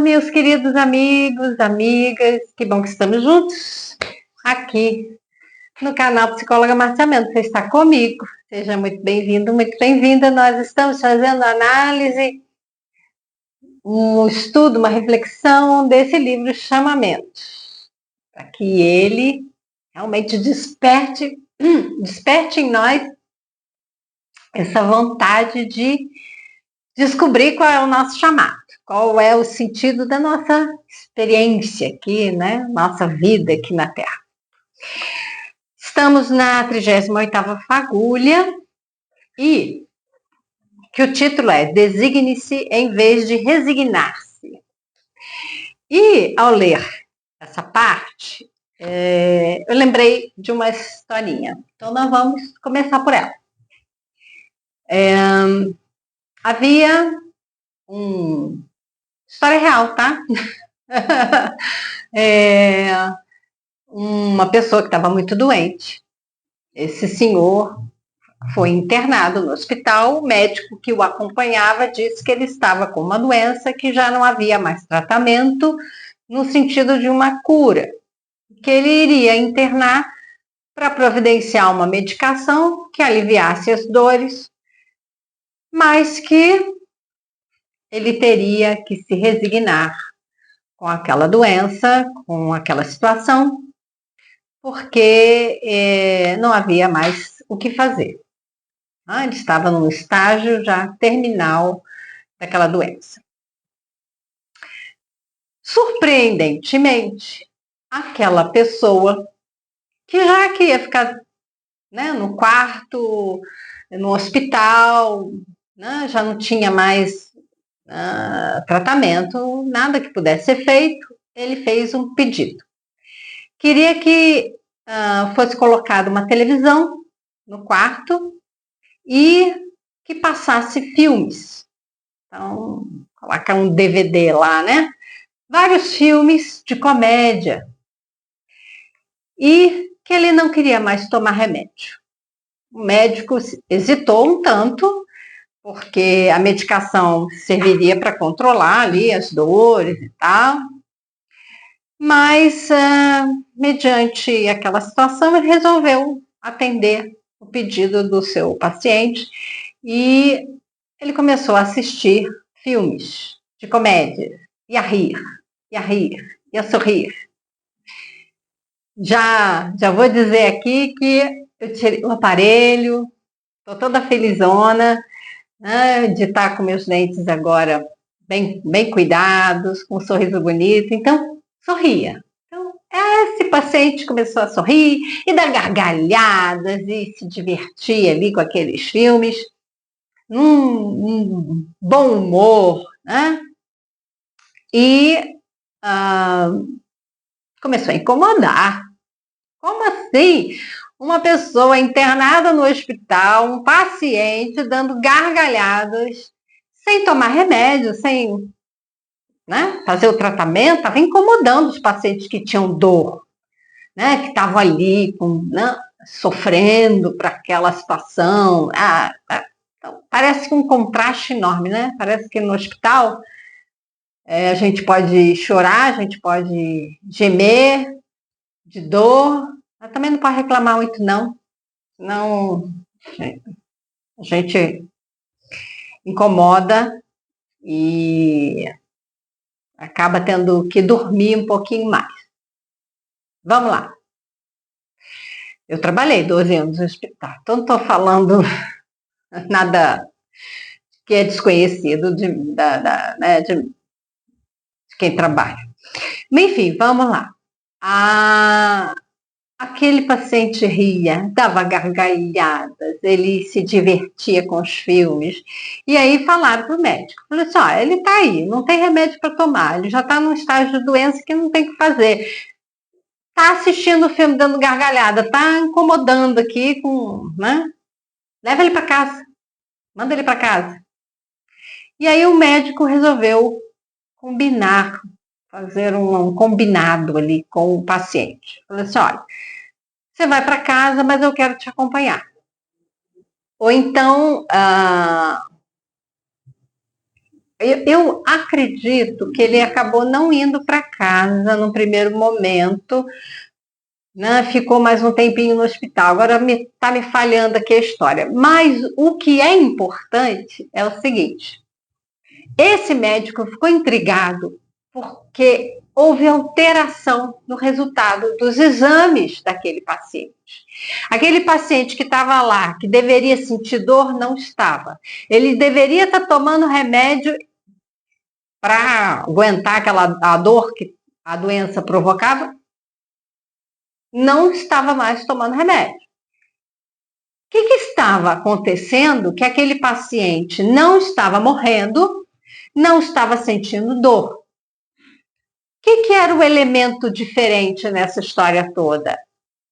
meus queridos amigos, amigas, que bom que estamos juntos aqui no canal Psicóloga Márcia Mendes. Você está comigo, seja muito bem-vindo, muito bem-vinda. Nós estamos fazendo análise, um estudo, uma reflexão desse livro Chamamentos, para que ele realmente desperte em nós essa vontade de descobrir qual é o nosso chamado, qual é o sentido da nossa experiência aqui, né? Nossa vida aqui na Terra. Estamos na 38ª fagulha e que o título é Designe-se em vez de resignar-se. E ao ler essa parte, eu lembrei de uma historinha. Então nós vamos começar por ela. Havia história real, tá? Uma pessoa que estava muito doente. Esse senhor foi internado no hospital. O médico que o acompanhava disse que ele estava com uma doença que já não havia mais tratamento no sentido de uma cura, que ele iria internar para providenciar uma medicação que aliviasse as dores, mas que ele teria que se resignar com aquela doença, com aquela situação, porque não havia mais o que fazer. Ele estava num estágio já terminal daquela doença. Surpreendentemente, aquela pessoa que já que ia ficar, né, no quarto, no hospital, né, já não tinha mais tratamento, nada que pudesse ser feito, ele fez um pedido. Queria que fosse colocada uma televisão no quarto e que passasse filmes. Então, coloca um DVD lá, né? Vários filmes de comédia. E que ele não queria mais tomar remédio. O médico hesitou um tanto, porque a medicação serviria para controlar ali as dores e tal. Mas, mediante aquela situação, ele resolveu atender o pedido do seu paciente e ele começou a assistir filmes de comédia, e a rir, e a rir, e a sorrir. Já vou dizer aqui que eu tirei o aparelho, estou toda felizona, né, de estar com meus dentes agora bem cuidados, com um sorriso bonito, então sorria. Então, esse paciente começou a sorrir e dar gargalhadas e se divertir ali com aqueles filmes, num bom humor, né? E começou a incomodar. Como assim? Uma pessoa internada no hospital, um paciente dando gargalhadas, sem tomar remédio, sem, né, fazer o tratamento, estava incomodando os pacientes que tinham dor, né, que estavam ali sofrendo para aquela situação. Então, parece um contraste enorme, né? Parece que no hospital a gente pode chorar, a gente pode gemer de dor, mas também não pode reclamar muito, não. Senão a gente incomoda e acaba tendo que dormir um pouquinho mais. Vamos lá. Eu trabalhei 12 anos no hospital, então não estou falando nada que é desconhecido de quem trabalha. Mas, enfim, vamos lá. Aquele paciente ria, dava gargalhadas, ele se divertia com os filmes. E aí falaram para o médico, falou assim, ele está aí, não tem remédio para tomar, ele já está num estágio de doença que não tem o que fazer. Está assistindo o filme dando gargalhada, está incomodando aqui né? Leva ele para casa, manda ele para casa. E aí o médico resolveu combinar, fazer um combinado ali com o paciente. Falou assim, olha, você vai para casa, mas eu quero te acompanhar. Ou então, Eu acredito que ele acabou não indo para casa no primeiro momento, né? Ficou mais um tempinho no hospital. Agora está me falhando aqui a história. Mas o que é importante é o seguinte: esse médico ficou intrigado porque houve alteração no resultado dos exames daquele paciente. Aquele paciente que estava lá, que deveria sentir dor, não estava. Ele deveria estar tomando remédio para aguentar a dor que a doença provocava, não estava mais tomando remédio. O que estava acontecendo? Que aquele paciente não estava morrendo, não estava sentindo dor. O que era o elemento diferente nessa história toda?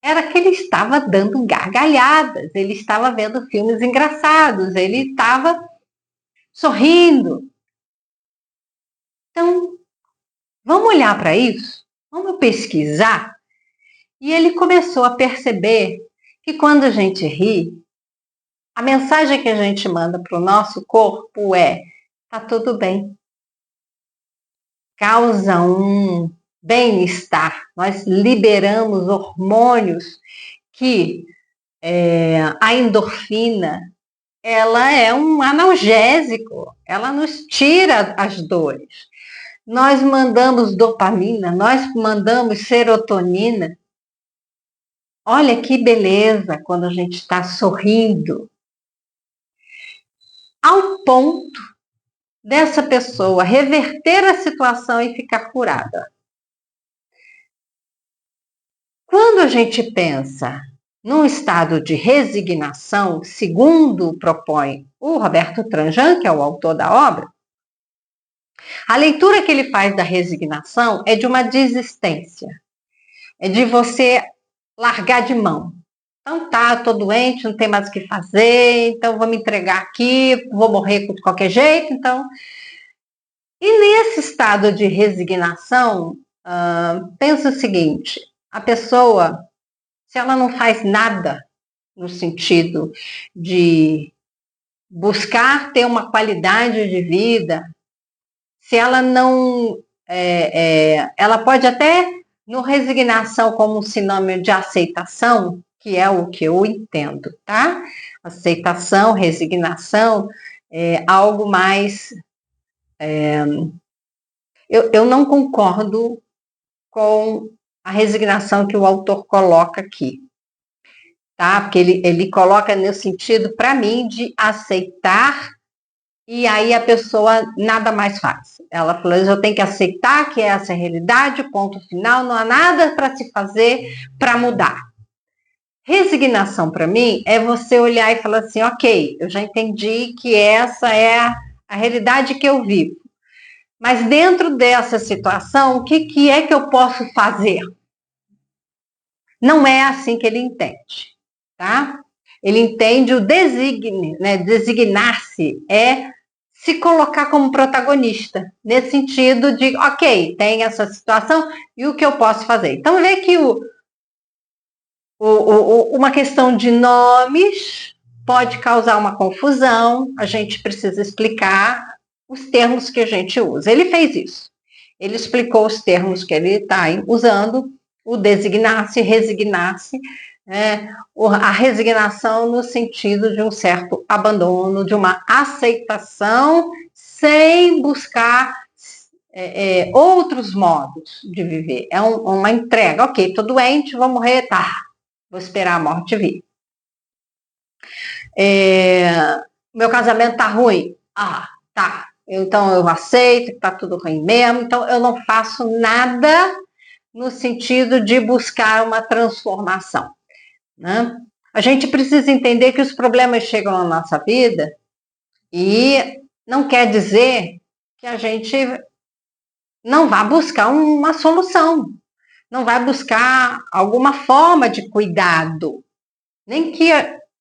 Era que ele estava dando gargalhadas, ele estava vendo filmes engraçados, ele estava sorrindo. Então, vamos olhar para isso? Vamos pesquisar? E ele começou a perceber que quando a gente ri, a mensagem que a gente manda para o nosso corpo é: tá tudo bem. Causa um bem-estar. Nós liberamos hormônios que a endorfina, ela é um analgésico, ela nos tira as dores. Nós mandamos dopamina, nós mandamos serotonina. Olha que beleza quando a gente está sorrindo. Ao ponto dessa pessoa reverter a situação e ficar curada. Quando a gente pensa num estado de resignação, segundo propõe o Roberto Tranjan, que é o autor da obra, a leitura que ele faz da resignação é de uma desistência, é de você largar de mão. Então tá, tô doente, não tem mais o que fazer, então vou me entregar aqui, vou morrer de qualquer jeito, então. E nesse estado de resignação, pensa o seguinte: a pessoa, se ela não faz nada no sentido de buscar ter uma qualidade de vida, se ela não, ela pode até, no resignação como um sinônimo de aceitação, que é o que eu entendo, tá? Aceitação, resignação, algo mais... eu não concordo com a resignação que o autor coloca aqui, tá? Porque ele coloca no sentido, para mim, de aceitar, e aí a pessoa nada mais faz. Ela falou: eu tenho que aceitar que essa é a realidade, ponto final, não há nada para se fazer para mudar. Resignação, para mim, é você olhar e falar assim: ok, eu já entendi que essa é a realidade que eu vivo. Mas dentro dessa situação, o que é que eu posso fazer? Não é assim que ele entende, tá? Ele entende o né? Designar-se é se colocar como protagonista, nesse sentido de, ok, tem essa situação e o que eu posso fazer? Então, vê que uma questão de nomes pode causar uma confusão, a gente precisa explicar os termos que a gente usa. Ele fez isso. Ele explicou os termos que ele está usando, o designar-se, resignar-se, a resignação no sentido de um certo abandono, de uma aceitação, sem buscar outros modos de viver. É uma entrega. Ok, estou doente, vou morrer, tá. Vou esperar a morte vir. Meu casamento tá ruim. Ah, tá. Então eu aceito que tá tudo ruim mesmo. Então eu não faço nada no sentido de buscar uma transformação, né? A gente precisa entender que os problemas chegam na nossa vida e não quer dizer que a gente não vá buscar uma solução, não vai buscar alguma forma de cuidado, nem que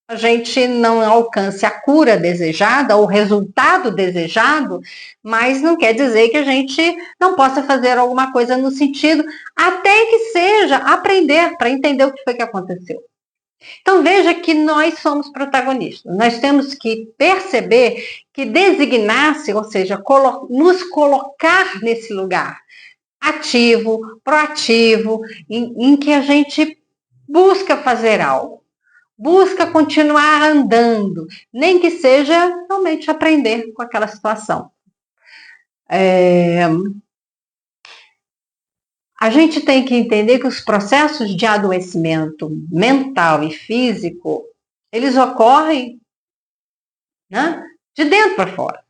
a gente não alcance a cura desejada, ou o resultado desejado, mas não quer dizer que a gente não possa fazer alguma coisa no sentido, até que seja aprender, para entender o que foi que aconteceu. Então veja que nós somos protagonistas. Nós temos que perceber que designar-se, ou seja, nos colocar nesse lugar ativo, proativo, em que a gente busca fazer algo, busca continuar andando, nem que seja realmente aprender com aquela situação. A gente tem que entender que os processos de adoecimento mental e físico, eles ocorrem, né, de dentro para fora.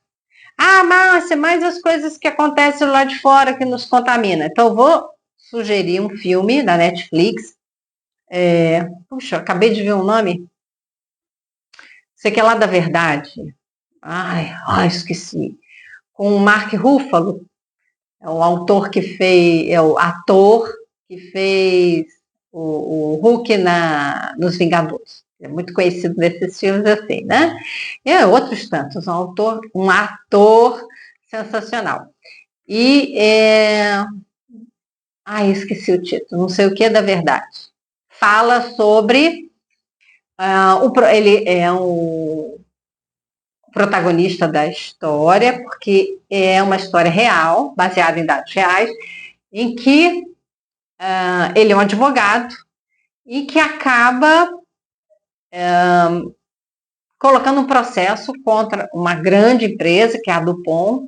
Ah, Márcia, mas as coisas que acontecem lá de fora que nos contaminam. Então, eu vou sugerir um filme da Netflix. Puxa, acabei de ver o nome. Sei que é lá da verdade. Ai, esqueci. Com o Mark Ruffalo. É o autor que fez, é o ator que fez o Hulk nos Vingadores. É muito conhecido desses filmes assim, né? E outros tantos, um ator sensacional. E esqueci o título, não sei o que é da verdade. Fala sobre ele é o protagonista da história, porque é uma história real, baseada em dados reais, em que ele é um advogado e que acaba colocando um processo contra uma grande empresa, que é a Dupont,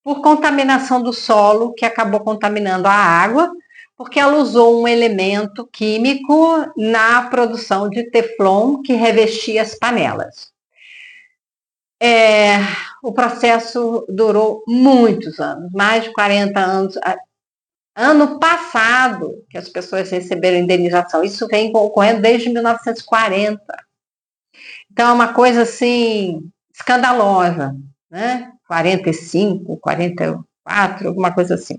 por contaminação do solo, que acabou contaminando a água, porque ela usou um elemento químico na produção de Teflon que revestia as panelas. O processo durou muitos anos, mais de 40 anos. Ano passado, que as pessoas receberam indenização. Isso vem ocorrendo desde 1940. Então, é uma coisa, assim, escandalosa, né? 45, 44, alguma coisa assim.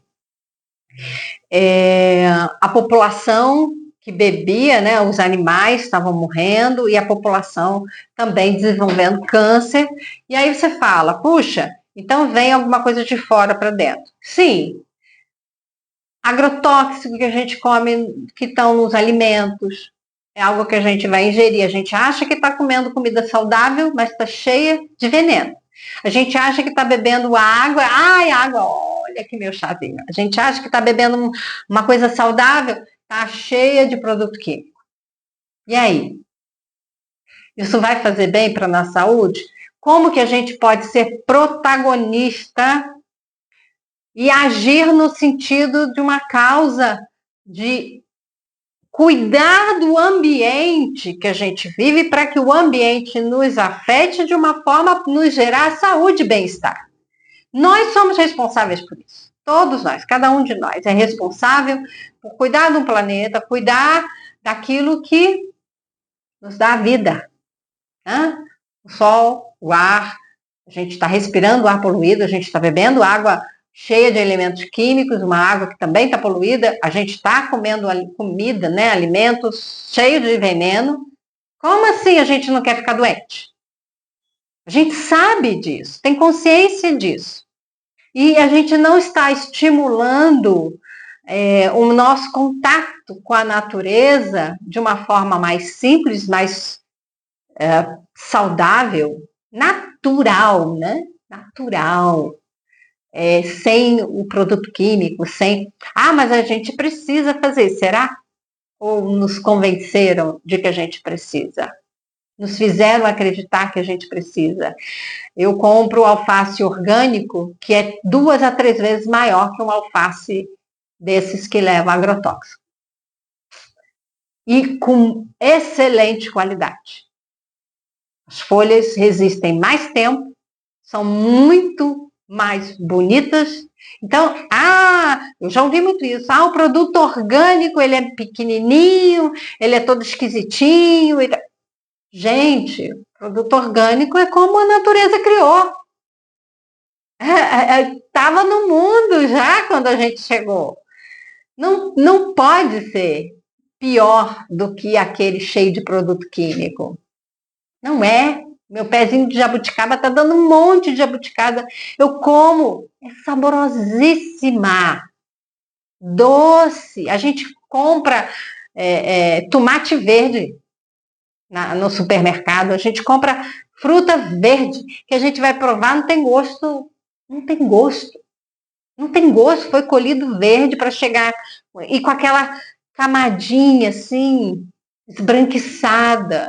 A população que bebia, né, os animais estavam morrendo e a população também desenvolvendo câncer. E aí você fala, puxa, então vem alguma coisa de fora para dentro. Sim, agrotóxico que a gente come, que estão nos alimentos, é algo que a gente vai ingerir. A gente acha que está comendo comida saudável, mas está cheia de veneno. A gente acha que está bebendo água, água, olha que meu chazinho. A gente acha que está bebendo uma coisa saudável, está cheia de produto químico. E aí? Isso vai fazer bem para a nossa saúde? Como que a gente pode ser protagonista e agir no sentido de uma causa de cuidar do ambiente que a gente vive para que o ambiente nos afete de uma forma a nos gerar saúde e bem-estar. Nós somos responsáveis por isso. Todos nós, cada um de nós é responsável por cuidar do planeta, cuidar daquilo que nos dá a vida. Né? O sol, o ar, a gente está respirando ar poluído, a gente está bebendo água cheia de elementos químicos, uma água que também está poluída, a gente está comendo comida, né, alimentos cheios de veneno. Como assim a gente não quer ficar doente? A gente sabe disso, tem consciência disso. E a gente não está estimulando o nosso contato com a natureza de uma forma mais simples, mais saudável, natural, né? Natural. Sem o produto químico, sem... mas a gente precisa fazer, será? Ou nos convenceram de que a gente precisa? Nos fizeram acreditar que a gente precisa? Eu compro alface orgânico, que é 2 a 3 vezes maior que um alface desses que levam agrotóxico. E com excelente qualidade. As folhas resistem mais tempo, são muito mais bonitas. Então, eu já ouvi muito isso. O produto orgânico, ele é pequenininho, ele é todo esquisitinho. Gente, produto orgânico é como a natureza criou. Estava no mundo já quando a gente chegou. Não pode ser pior do que aquele cheio de produto químico. Não é. Meu pezinho de jabuticaba tá dando um monte de jabuticaba. Eu como. É saborosíssima. Doce. A gente compra tomate verde. no supermercado, a gente compra fruta verde, que a gente vai provar, não tem gosto, não tem gosto. Não tem gosto, foi colhido verde para chegar e com aquela camadinha assim, esbranquiçada.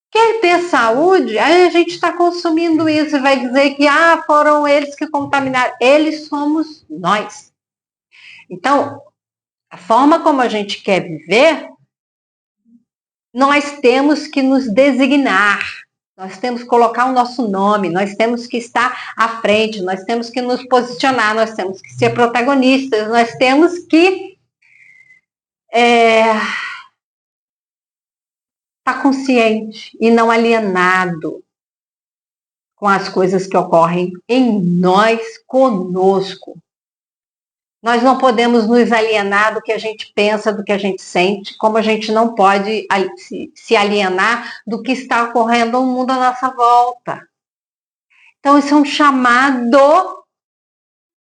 Quer ter saúde? Aí a gente está consumindo isso e vai dizer que foram eles que contaminaram. Eles somos nós. Então, a forma como a gente quer viver, nós temos que nos designar. Nós temos que colocar o nosso nome, nós temos que estar à frente, nós temos que nos posicionar, nós temos que ser protagonistas, nós temos que estar consciente e não alienado com as coisas que ocorrem em nós, conosco. Nós não podemos nos alienar do que a gente pensa, do que a gente sente, como a gente não pode se alienar do que está ocorrendo no mundo à nossa volta. Então, isso é um chamado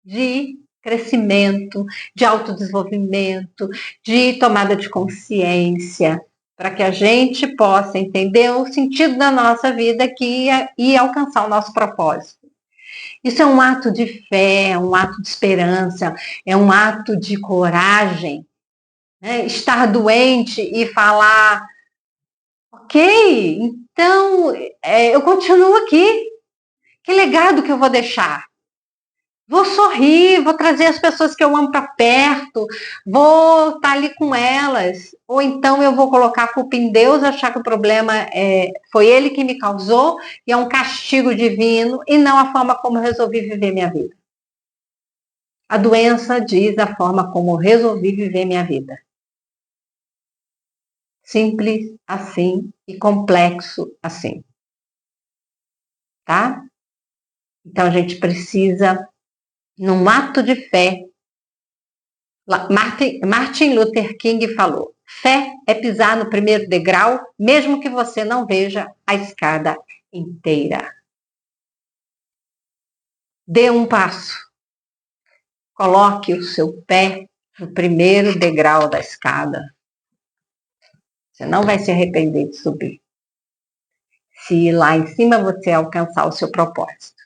de crescimento, de autodesenvolvimento, de tomada de consciência, para que a gente possa entender o sentido da nossa vida aqui e alcançar o nosso propósito. Isso é um ato de fé, é um ato de esperança, é um ato de coragem. Né? Estar doente e falar, ok, então eu continuo aqui. Que legado que eu vou deixar? Vou sorrir, vou trazer as pessoas que eu amo para perto, vou estar ali com elas. Ou então eu vou colocar a culpa em Deus, achar que o problema foi ele que me causou e é um castigo divino e não a forma como eu resolvi viver minha vida. A doença diz a forma como eu resolvi viver minha vida. Simples assim e complexo assim. Tá? Então a gente precisa, num ato de fé, Martin Luther King falou, fé é pisar no primeiro degrau, mesmo que você não veja a escada inteira. Dê um passo. Coloque o seu pé no primeiro degrau da escada. Você não vai se arrepender de subir. Se lá em cima você alcançar o seu propósito.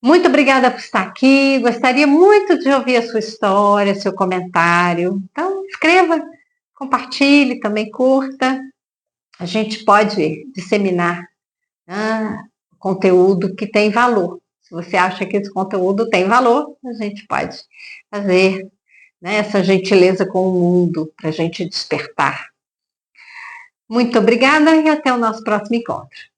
Muito obrigada por estar aqui. Gostaria muito de ouvir a sua história, seu comentário. Então, escreva, compartilhe, também curta. A gente pode disseminar conteúdo que tem valor. Se você acha que esse conteúdo tem valor, a gente pode fazer essa gentileza com o mundo para a gente despertar. Muito obrigada e até o nosso próximo encontro.